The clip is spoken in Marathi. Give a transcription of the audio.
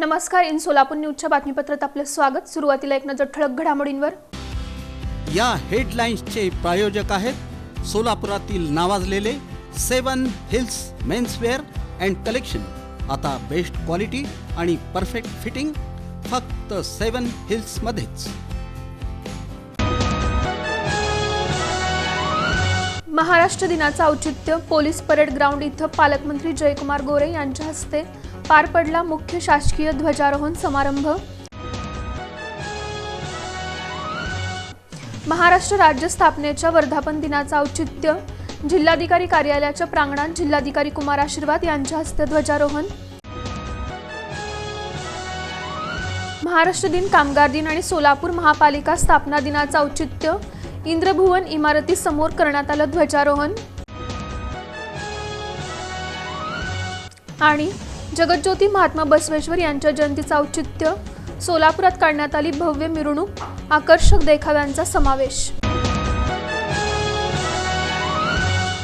नमस्कार. इन सोलापूर न्यूजच्या बातमीपत्रात आपले स्वागत. सुरुवातीला एक नजर ठळक घडामोडींवर. या हेडलाईन्सचे प्रायोजक आहेत सोलापुरातील नावाजलेले 7 हिल्स मेन्सवेअर अँड कलेक्शन. आता बेस्ट क्वालिटी आणि परफेक्ट फिटिंग फक्त 7 हिल्स मध्येच. महाराष्ट्र दिनाचं औचित्य पोलीस परेड ग्राउंड इथं पालकमंत्री जयकुमार गोरे यांच्या हस्ते पार पडला मुख्य शासकीय ध्वजारोहण समारंभ. महाराष्ट्र राज्य स्थापनेच्या वर्धापन दिनाचं औचित्य जिल्हाधिकारी कार्यालयाच्या प्रांगणात जिल्हाधिकारी कुमार आशीर्वाद यांच्या हस्ते ध्वजारोहण. महाराष्ट्र दिन, कामगार दिन आणि सोलापूर महापालिका स्थापना दिनाचं औचित्य इंद्रभुवन इमारती समोर करण्यात आलं ध्वजारोहण. आणि जगज्योती महात्मा बसवेश्वर यांच्या जयंतीचं औचित्य सोलापुरात काढण्यात आली भव्य मिरवणूक, आकर्षक देखाव्यांचा समावेश.